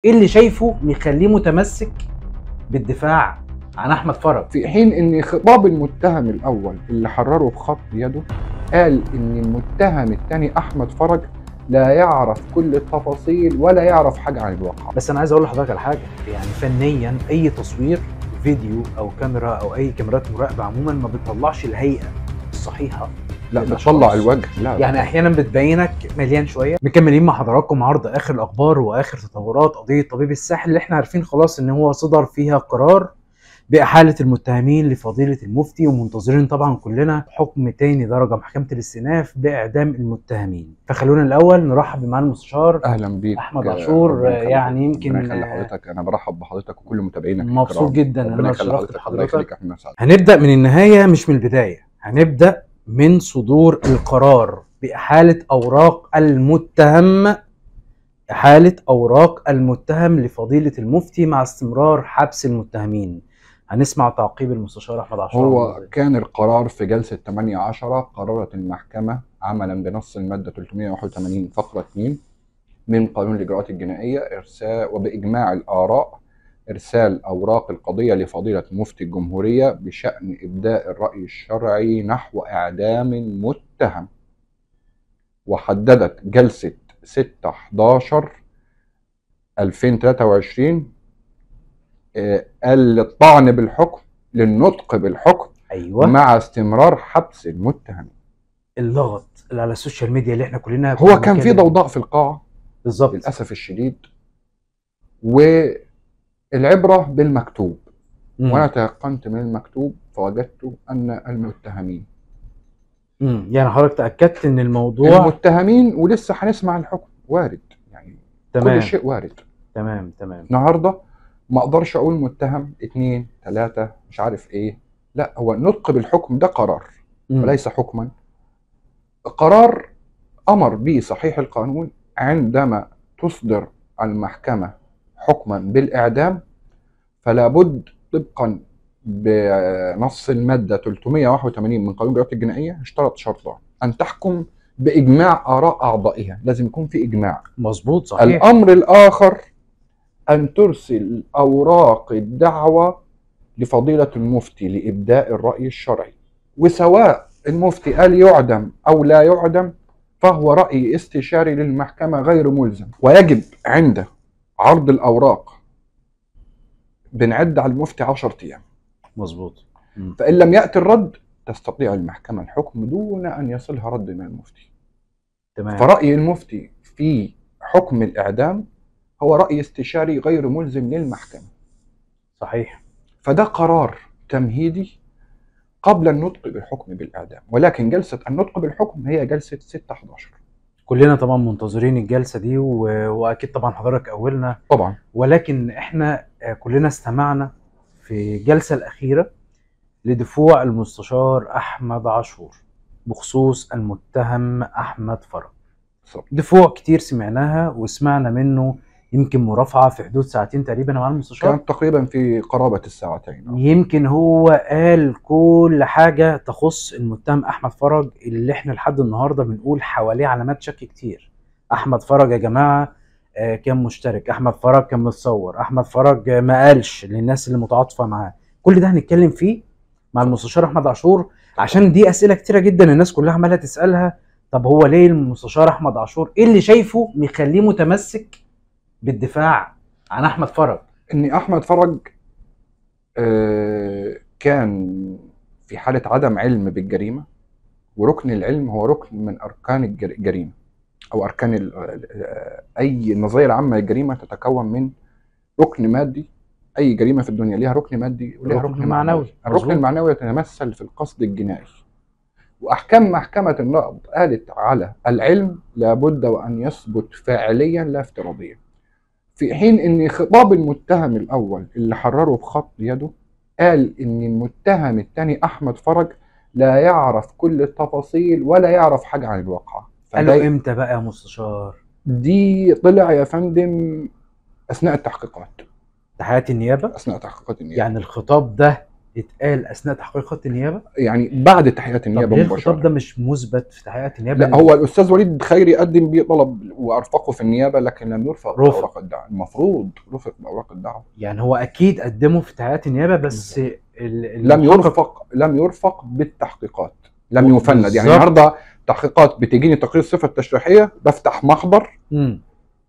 ايه اللي شايفه يخليه متمسك بالدفاع عن احمد فرج؟ في حين ان خطاب المتهم الاول اللي حرره بخط يده قال ان المتهم الثاني احمد فرج لا يعرف كل التفاصيل ولا يعرف حاجه عن الواقع. بس انا عايز اقول لحضرتك على حاجه، يعني فنيا اي تصوير فيديو او كاميرا او اي كاميرات مراقبه عموما ما بتطلعش الهيئه الصحيحه لا للأشخاص. بتطلع الوجه، لا يعني احيانا بتبينك مليان شويه. مكملين مع حضراتكم عرض اخر الاخبار واخر تطورات قضيه طبيب الساحل اللي احنا عارفين خلاص ان هو صدر فيها قرار بإحالة المتهمين لفضيلة المفتي، ومنتظرين طبعا كلنا حكم تاني درجة محكمة الاستئناف بإعدام المتهمين. فخلونا الأول نرحب بمعالي المستشار اهلا بيك أحمد عاشور. يعني يمكن ربنا يخلي حضرتك، انا برحب بحضرتك وكل متابعينك مبسوط جدا إن ربنا أنا يخلي اتشرفت حضرتك. الله يخليك بحضرتك. يا احمد سعد. هنبدأ من النهاية مش من البداية، هنبدأ من صدور القرار بإحالة أوراق المتهم، إحالة أوراق المتهم لفضيلة المفتي مع استمرار حبس المتهمين. هنسمع تعقيب المستشار أحمد عاشور. هو كان القرار في جلسة 18 قررت المحكمة عملا بنص المادة 381 فقرة 2 من قانون الإجراءات الجنائية إرسال وبإجماع الآراء إرسال أوراق القضية لفضيلة مفتي الجمهورية بشأن إبداء الرأي الشرعي نحو إعدام متهم. وحددت جلسة 6/11/2023 الطعن بالحكم للنطق بالحكم. أيوه، مع استمرار حبس المتهم. اللغط اللي على السوشيال ميديا اللي احنا كلنا هو كان في ضوضاء في القاعة بالظبط للأسف الشديد، والعبرة بالمكتوب. وأنا تيقنت من المكتوب فوجدت أن المتهمين يعني حضرتك تأكدت ان الموضوع المتهمين ولسه هنسمع الحكم وارد، يعني تمام. كل شيء وارد. تمام النهارده ما اقدرش اقول متهم 2 3 مش عارف ايه، لا، هو النطق بالحكم ده قرار وليس حكما. قرار امر به صحيح القانون عندما تصدر المحكمة حكما بالإعدام، فلا بد طبقا بنص المادة 381 من قانون الإجراءات الجنائية اشترط شرطان: أن تحكم بإجماع آراء أعضائها، لازم يكون في إجماع. مظبوط صحيح. الأمر الآخر أن ترسل أوراق الدعوة لفضيلة المفتي لإبداء الرأي الشرعي، وسواء المفتي قال يعدم أو لا يعدم فهو رأي استشاري للمحكمة غير ملزم. ويجب عند عرض الأوراق بنعد على المفتي 10 أيام. مظبوط. فإن لم يأتي الرد تستطيع المحكمة الحكم دون أن يصلها رد من المفتي. تمام. فرأي المفتي في حكم الإعدام هو رأي استشاري غير ملزم للمحكمة. صحيح. فده قرار تمهيدي قبل النطق بالحكم بالإعدام، ولكن جلسة النطق بالحكم هي جلسة 6/11. كلنا طبعا منتظرين الجلسة دي وأكيد طبعا حضرتك أولنا طبعا. ولكن احنا كلنا استمعنا في الجلسة الأخيرة لدفوع المستشار أحمد عاشور بخصوص المتهم أحمد فرج. دفوع كتير سمعناها وسمعنا منه يمكن مرافعة في حدود ساعتين تقريبا مع المستشار، كانت تقريبا في قرابة الساعتين. يمكن هو قال كل حاجة تخص المتهم أحمد فرج اللي احنا لحد النهاردة بنقول حواليه علامات شك كتير. أحمد فرج يا جماعة كان مشترك، أحمد فرج كان متصور، أحمد فرج ما قالش للناس اللي متعاطفة معاه. كل ده هنتكلم فيه مع المستشار أحمد عاشور، عشان دي أسئلة كتيرة جدا الناس كلها عمالة تسألها. طب هو ليه المستشار أحمد عاشور ايه اللي شايفه يخليه متمسك بالدفاع عن أحمد فرج؟ إن أحمد فرج كان في حالة عدم علم بالجريمة، وركن العلم هو ركن من أركان الجريمة أو أركان أي النظرية العامة للجريمة تتكون من ركن مادي. أي جريمة في الدنيا ليها ركن مادي وليها ركن معنوي. الركن المعنوي يتمثل في القصد الجنائي، وأحكام محكمة النقض قالت على العلم لابد وأن يثبت فاعليا لا افتراضيا. في حين ان خطاب المتهم الاول اللي حرره بخط يده قال ان المتهم الثاني احمد فرج لا يعرف كل التفاصيل ولا يعرف حاجه عن الواقع. قالوا امتى بقى يا مستشار؟ دي طلع يا فندم اثناء التحقيقات. تحقيقات النيابه؟ اثناء تحقيقات النيابه. يعني الخطاب ده يتقال اثناء تحقيقات النيابه؟ يعني بعد تحقيقات طب النيابه ليه الخطاب مباشره. ده مش مثبت في تحقيقات النيابه؟ لا، هو الاستاذ وليد خيري قدم بيه طلب وارفقه في النيابه، لكن لم يرفق رفض. باوراق الدعوه. المفروض رفق باوراق الدعوه. يعني هو اكيد قدمه في تحقيقات النيابه، بس لم المحقق يرفق بالتحقيقات، لم يفند. يعني بالظبط. النهارده تحقيقات بتجيني تقرير صفه تشريحيه، بفتح محضر امم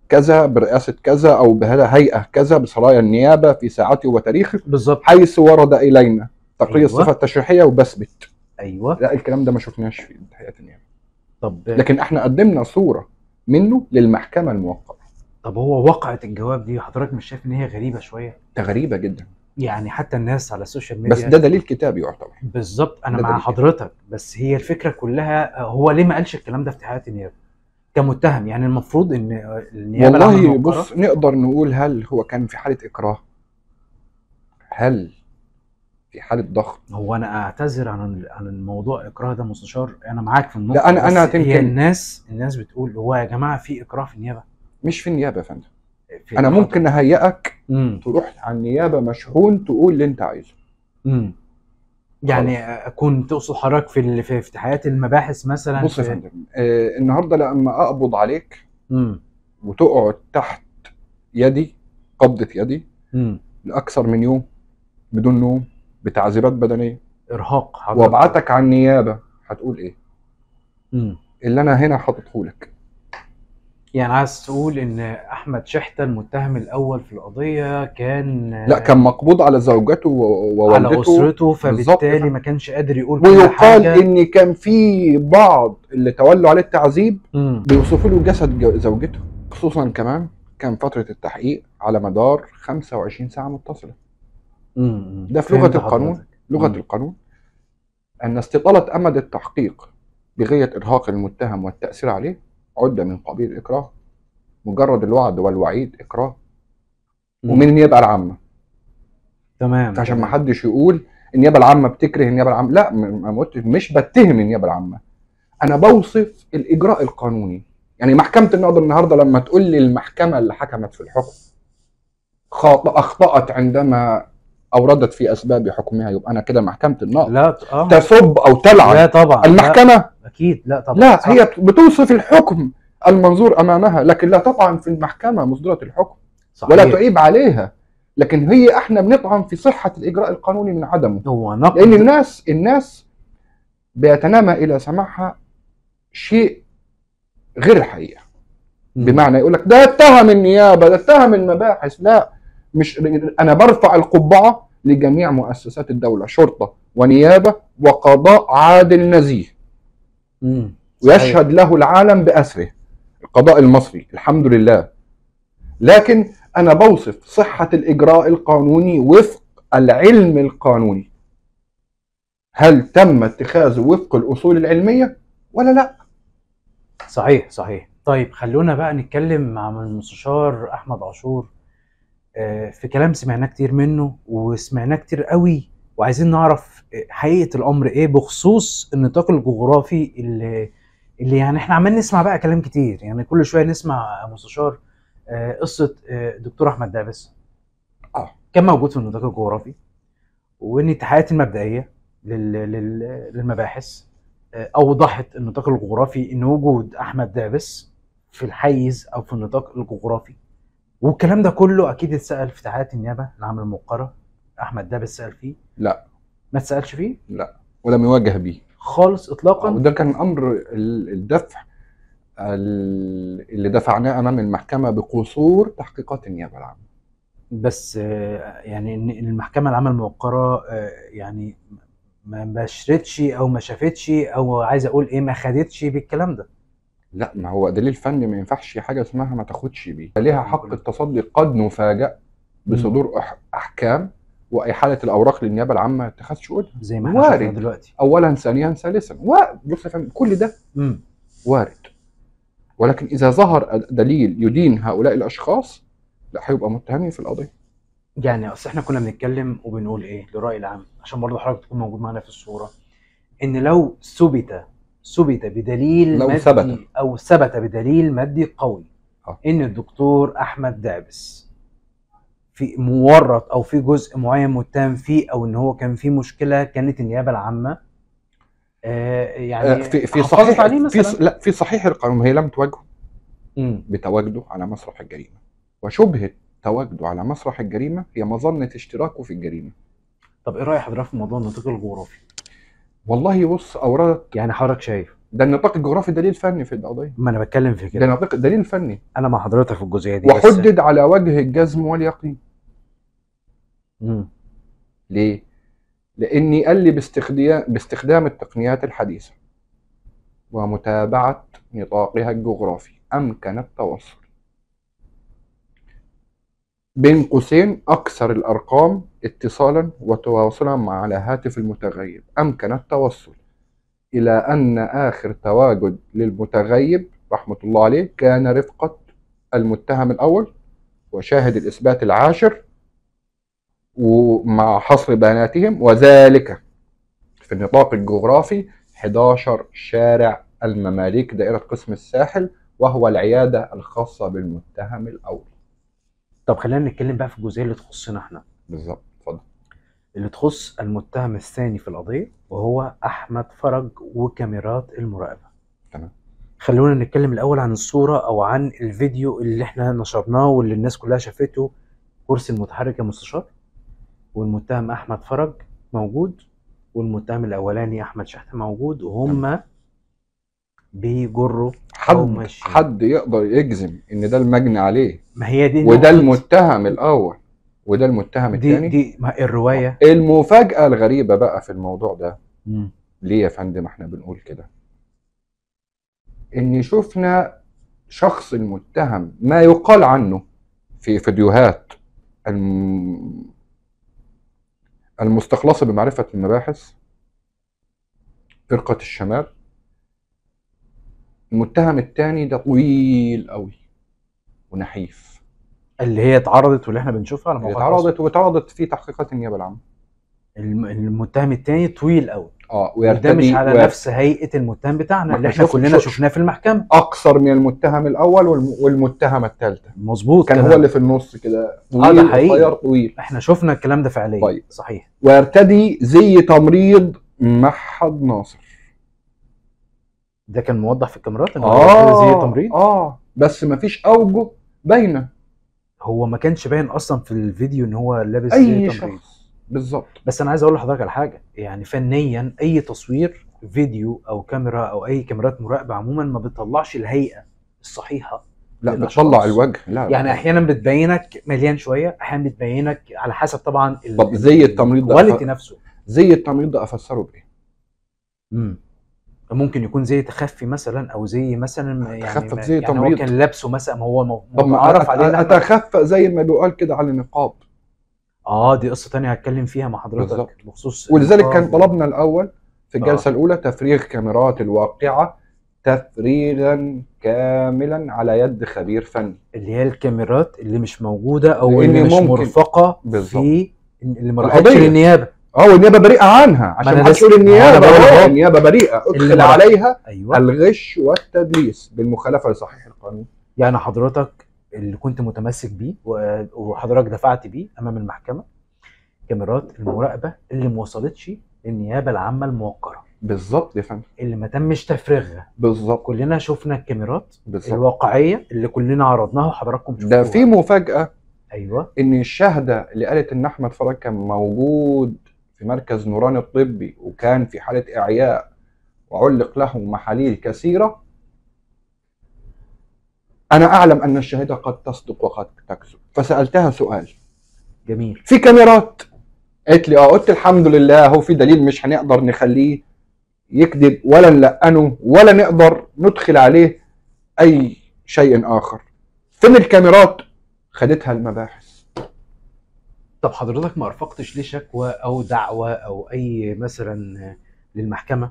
كذا برئاسه كذا او بهيئه كذا بسرايا النيابه في ساعته وتاريخه بالظبط. حيث ورد الينا تقرير أيوة. الصفه التشريحيه، وبثبت. ايوه. لا، الكلام ده ما شفناش في تحقيقات النيابه. طب لكن احنا قدمنا صوره منه للمحكمه الموقره. طب هو وقعت الجواب دي حضرتك مش شايف ان هي غريبه شويه؟ ده غريبه جدا، يعني حتى الناس على السوشيال بس ميديا. ده دليل كتابي يعتبر. بالظبط، انا ده مع دليل كتابي. حضرتك، بس هي الفكره كلها هو ليه ما قالش الكلام ده في تحقيقات النيابه كمتهم؟ يعني المفروض ان النيابه العامه والله الموقره. بص، نقدر نقول هل هو كان في حاله اكراه؟ هل في حاله ضغط؟ هو انا اعتذر عن الموضوع اكراه ده مستشار، انا معاك في النقطه. لا، انا بس هي تمكن الناس بتقول هو يا جماعه في اكراه في النيابه. مش في النيابه يا فندم. في انا ممكن اهيئك امم تروح على النيابه مشحون تقول اللي انت عايزه. امم يعني خلاص. اكون تقصد حضرتك في افتتاحيات المباحث مثلا بص يا في. فندم، النهارده لما اقبض عليك امم وتقعد تحت يدي، قبضه يدي، امم لاكثر من يوم بدون نوم بتعذيبات بدنيه، ارهاق حضرتك. وابعتك على النيابه، هتقول ايه؟ امم اللي انا هنا حاططه لك. يعني عايز تقول ان احمد شحتة المتهم الاول في القضيه كان لا، كان مقبوض على زوجته على ووالدته. اسرته، بالظبط فبالتالي كده. ما كانش قادر يقول كل ويقال حاجه. ان كان في بعض اللي تولوا عليه التعذيب امم بيوصفوا له جسد زوجته. خصوصا كمان كان فتره التحقيق على مدار 25 ساعه متصله. ده في لغه فهمت القانون. حضرتك. لغه القانون ان استطاله امد التحقيق بغيه ارهاق المتهم والتاثير عليه عده من قبيل الاكراه. مجرد الوعد والوعيد اكراه. ومن النيابه العامه. تمام. عشان ما تمام. حدش يقول النيابه العامه بتكره النيابه العامه. لا، مش بتهم النيابه العامه، انا بوصف الاجراء القانوني. يعني محكمه النقض النهارده لما تقول لي المحكمه اللي حكمت في الحكم اخطات عندما اوردت في اسباب حكمها، يبقى انا كده محكمه النقض لا تسب او تلعن لا طبعا المحكمه؟ لا. اكيد لا طبعا. لا، صح. هي بتوصف الحكم المنظور امامها، لكن لا تطعن في المحكمه مصدره الحكم. صحيح. ولا تعيب عليها. لكن هي احنا بنطعن في صحه الاجراء القانوني من عدمه. هو نقد. لان الناس بيتنامى الى سماعها شيء غير الحقيقه. بمعنى يقول لك ده اتهم النيابه، ده اتهم المباحث. لا، مش انا برفع القبعه لجميع مؤسسات الدوله، شرطه ونيابه وقضاء عادل نزيه. ويشهد له العالم بأسره القضاء المصري الحمد لله. لكن انا بوصف صحه الاجراء القانوني وفق العلم القانوني. هل تم اتخاذه وفق الاصول العلميه ولا لا؟ صحيح صحيح. طيب خلونا بقى نتكلم مع المستشار احمد عاشور في كلام سمعناه كتير منه وسمعناه كتير قوي، وعايزين نعرف حقيقة الامر ايه بخصوص النطاق الجغرافي اللي يعني احنا عمال نسمع بقى كلام كتير، يعني كل شوية نسمع مستشار قصة دكتور احمد دعبس كان موجود في النطاق الجغرافي، وان التحقيقات المبدئية للمباحث اوضحت النطاق الجغرافي ان وجود احمد دعبس في الحيز او في النطاق الجغرافي. والكلام ده كله اكيد اتسال في تحقيقات النيابه العامه الموقره. احمد دعبس سال فيه؟ لا، ما اتسالش فيه؟ لا، ولم يواجه به خالص اطلاقا. وده كان امر الدفع اللي دفعناه امام المحكمه بقصور تحقيقات النيابه العامه. بس يعني ان المحكمه العامه الموقره يعني ما بشرتش او ما شافتش او عايز اقول ايه ما خدتش بالكلام ده. لا، ما هو دليل فني، ما ينفعش حاجه اسمها ما تاخدش بيه. ليها حق التصدي. قد نفاجأ بصدور احكام واحاله الاوراق للنيابه العامه اتخاذ شؤونها زي ما احنا شايفين دلوقتي. اولا، ثانيا، ثالثا. بص يا فندم، كل ده وارد. ولكن اذا ظهر دليل يدين هؤلاء الاشخاص، لا، هيبقى متهمين في القضيه. يعني اصل احنا كنا بنتكلم وبنقول ايه للراي العام عشان برضه حضرتك تكون موجود معانا في الصوره، ان لو ثبت بدليل لو مادي او ثبت بدليل مادي قوي ان الدكتور احمد دعبس في مورط او في جزء معين متهم فيه، او ان هو كان في مشكله كانت النيابه العامه يعني في حافظت صحيح عليه مثلا. لا، في صحيح القانون هي لم تواجهه امم بتواجده على مسرح الجريمه، وشبهه تواجده على مسرح الجريمه هي مظنه اشتراكه في الجريمه. طب ايه راي حضرتك في موضوع النطاق الجغرافي؟ والله بص اوراد، يعني حضرتك شايف، ده النطاق الجغرافي دليل فني في القضيه، ما انا بتكلم في ده كده، نطاق دليل فني انا مع حضرتك في الجزئيه دي بس. وحدد على وجه الجزم واليقين. امم ليه؟ لاني قال لي باستخدام التقنيات الحديثه ومتابعه نطاقها الجغرافي امكن التوصل، بين قوسين أكثر الأرقام اتصالا وتواصلا مع على هاتف المتغيب، أمكن التوصل إلى أن آخر تواجد للمتغيب رحمة الله عليه كان رفقة المتهم الأول وشاهد الإثبات العاشر ومع حصر بياناتهم، وذلك في النطاق الجغرافي 11 شارع المماليك دائرة قسم الساحل، وهو العيادة الخاصة بالمتهم الأول. طب خلينا نتكلم بقى في الجزئيه اللي تخصنا احنا، بالظبط، اتفضل. اللي تخص المتهم الثاني في القضيه، وهو احمد فرج وكاميرات المراقبه. تمام. خلونا نتكلم الاول عن الصوره او عن الفيديو اللي احنا نشرناه واللي الناس كلها شافته. كرسي المتحرك يا مستشار، والمتهم احمد فرج موجود، والمتهم الاولاني احمد شحته موجود، وهم بيجروا او ماشيين. حد يقدر يجزم ان ده المجني عليه ما هي دي وده نقطة. المتهم الاول وده المتهم الثاني؟ دي ما الروايه. المفاجأة الغريبة بقى في الموضوع ده، مم. ليه يا فندم احنا بنقول كده؟ ان شفنا شخص المتهم ما يقال عنه في فيديوهات المستخلصة بمعرفة المباحث فرقة الشمال، المتهم الثاني ده طويل قوي ونحيف، اللي هي اتعرضت واللي احنا بنشوفها على اللي موقع التواصل. اتعرضت في تحقيقات النيابة العامة. المتهم التاني طويل قوي، وده ويرتدي مش على نفس هيئه المتهم بتاعنا اللي احنا كلنا شفناه في المحكمه. اقصر من المتهم الاول والمتهمه الثالثه. مظبوط، كان هو اللي في النص كده طويل، ده حقيقي، قصير طويل. احنا شفنا الكلام ده فعليا. طيب. صحيح. ويرتدي زي تمريض محض ناصر. ده كان موضح في الكاميرات ان هو زي تمريض. بس مفيش اوجه باينه، هو ما كانش باين اصلا في الفيديو ان هو لابس اي زي تمريض. شخص بالظبط. بس انا عايز اقول لحضرتك على حاجه، يعني فنيا اي تصوير فيديو او كاميرا او اي كاميرات مراقبه عموما ما بتطلعش الهيئه الصحيحه. لا، بتطلع الوجه. لا يعني احيانا بتبينك مليان شويه، احيانا بتبينك على حسب طبعا طب زي التمريض ده الكواليتي نفسه. زي التمريض ده افسره بايه؟ ممكن يكون زي تخفي مثلا، او زي مثلا يعني تخفف زي يعني تمريض. هو كان لابسه مثلا، ما هو طب متعارف عليه. اتخفى زي ما بيقال كده على النقاب. دي قصه ثانيه هتكلم فيها مع حضرتك بالظبط. بخصوص ولذلك كان طلبنا الاول في الجلسه الاولى تفريغ كاميرات الواقعه تفريغا كاملا على يد خبير فني، اللي هي الكاميرات اللي مش موجوده او اللي مش مرفقه في اللي ما راحتش للنيابه. والنيابه بريئه عنها، عشان ما حدش يقول النيابه بريئه ادخل عليها الغش والتدليس بالمخالفه لصحيح القانون. يعني حضرتك اللي كنت متمسك بيه وحضرتك دفعت بيه امام المحكمه كاميرات المراقبه اللي ما وصلتش للنيابه العامه الموقره. بالظبط يا فندم، اللي ما تمش تفريغها. بالظبط. كلنا شفنا الكاميرات الواقعيه اللي كلنا عرضناها وحضراتكم ده شفتوها. في مفاجاه. ايوه. ان الشاهده اللي قالت ان احمد فرج كان موجود في مركز نوراني الطبي وكان في حاله اعياء وعلق له محاليل كثيره، انا اعلم ان الشاهده قد تصدق وقد تكذب، فسالتها سؤال جميل. في كاميرات؟ قالت لي قلت الحمد لله، هو في دليل مش هنقدر نخليه يكذب ولا نلقنه ولا نقدر ندخل عليه اي شيء اخر. فين الكاميرات؟ خدتها المباحث. طب حضرتك ما ارفقتش ليه شكوى او دعوه او اي مثلا للمحكمه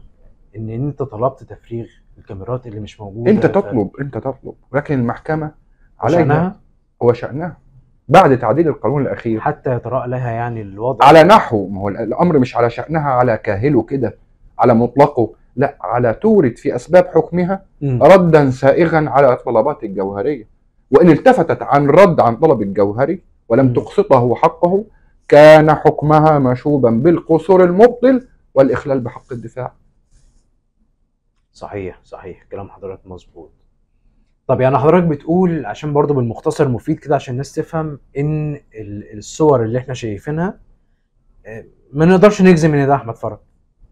ان انت طلبت تفريغ الكاميرات اللي مش موجوده؟ انت تطلب ولكن المحكمه عليها هو شأنها بعد تعديل القانون الاخير حتى يتراءى لها يعني الوضع على نحو، ما هو الامر مش على شأنها على كاهله كده على مطلقه، لا، على تورد في اسباب حكمها ردا سائغا على طلبات الجوهريه، وان التفتت عن رد عن طلب الجوهري ولم تقسطه حقه كان حكمها مشوبا بالقصور المبطل والإخلال بحق الدفاع. صحيح صحيح، كلام حضرتك مظبوط. طب يعني حضرتك بتقول عشان برضو بالمختصر مفيد كده عشان الناس تفهم ان الصور اللي احنا شايفينها ما نقدرش نجزم ان ده احمد فرج،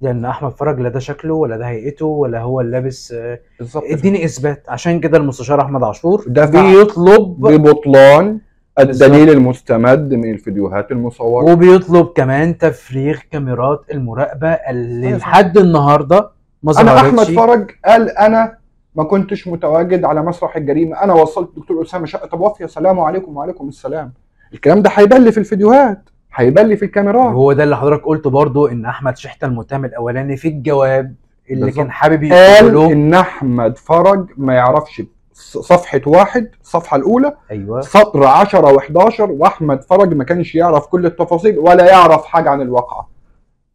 لان احمد فرج لا ده شكله ولا ده هيئته ولا هو اللابس. بالظبط. اديني اثبات. عشان كده المستشار احمد عاشور دفع بيطلب ببطلان الدليل بالظبط. المستمد من الفيديوهات المصورة، وبيطلب كمان تفريغ كاميرات المراقبة اللي أيوة. لحد النهارده ما أنا ظهرتش. أحمد فرج قال أنا ما كنتش متواجد على مسرح الجريمة، أنا وصلت دكتور أسامة شقة أبو وافية، سلام عليكم وعليكم السلام. الكلام ده هيبان لي في الفيديوهات، هيبان لي في الكاميرات. هو ده اللي حضرتك قلته برضو ان احمد شحتة المتهم الاولاني في الجواب اللي بالظبط. كان حابب قال يقوله إن أحمد فرج ما يعرفش صفحة واحد، الصفحة الأولى ايوه سطر 10 و11، وأحمد فرج ما كانش يعرف كل التفاصيل ولا يعرف حاجة عن الواقعة.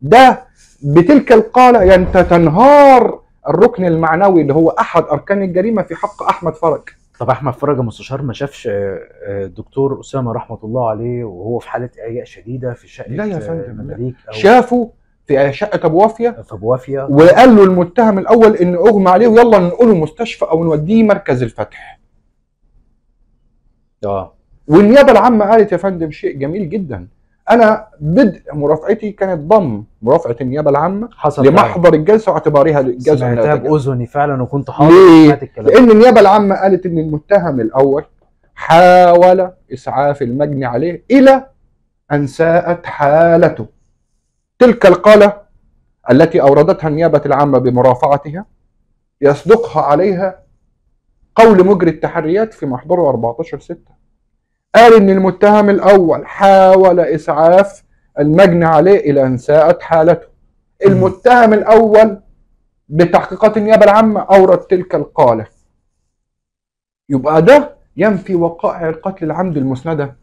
ده بتلك القالة أنت تنهار الركن المعنوي اللي هو أحد أركان الجريمة في حق أحمد فرج. طب احمد فرج المستشار ما شافش دكتور اسامه رحمه الله عليه وهو في حاله اعياء شديده في شقه لا يا فندم، مماليك او شافه في شقة أبو وافية في ابو وافيه، وقال له المتهم الأول إن أغمى عليه ويلا ننقله مستشفى أو نوديه مركز الفتح. والنيابة العامة قالت يا فندم شيء جميل جدا. أنا بدء مرافعتي كانت ضم مرافعة النيابة العامة حصل لمحضر الجلسة واعتبارها الجلسة سمعتها الناتجة. باذني فعلا وكنت حاضر. ليه؟ سمعت الكلام. لأن النيابة العامة قالت إن المتهم الأول حاول إسعاف المجني عليه إلى أن ساءت حالته. تلك القالة التي أوردتها النيابة العامة بمرافعتها يصدقها عليها قول مجري التحريات في محضره 14/6، قال إن المتهم الأول حاول إسعاف المجني عليه إلى أن ساءت حالته. المتهم الأول بتحقيقات النيابة العامة أورد تلك القالة. يبقى ده ينفي وقائع القتل العمد المسندة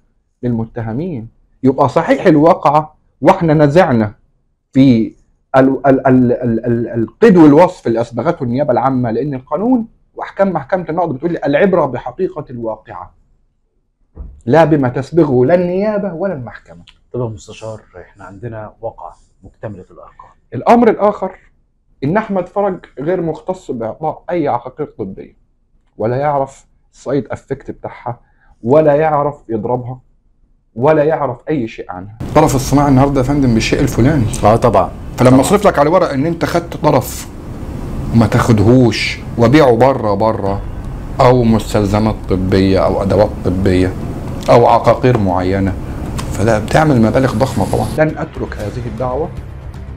للمتهمين. يبقى صحيح الواقعة واحنا نزعنا في القيد والوصف اللي أصبغته النيابة العامة، لأن القانون وأحكام محكمة النقض بتقول لي العبرة بحقيقة الواقعة لا بما تسبغه لا النيابة ولا المحكمة. طب يا مستشار احنا عندنا واقعة مكتملة الأرقام. الأمر الآخر إن أحمد فرج غير مختص بإعطاء أي عقاقير طبية، ولا يعرف السايد افكت بتاعها، ولا يعرف يضربها، ولا يعرف أي شيء عنها. طرف الصناعة النهارده يا فندم بالشيء الفلاني. طبعا. فلما اصرف لك على ورق إن أنت خدت طرف وما تاخدهوش وبيعه بره أو مستلزمات طبية أو أدوات طبية أو عقاقير معينة، فده بتعمل مبالغ ضخمة طبعا. لن أترك هذه الدعوة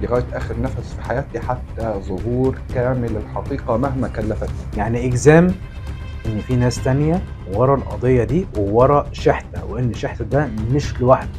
لغاية آخر نفس في حياتي حتى ظهور كامل الحقيقة مهما كلفتني. يعني إجزام إن في ناس تانية ورا القضية دي وورا شحتة، وإن شحتة ده مش لوحده.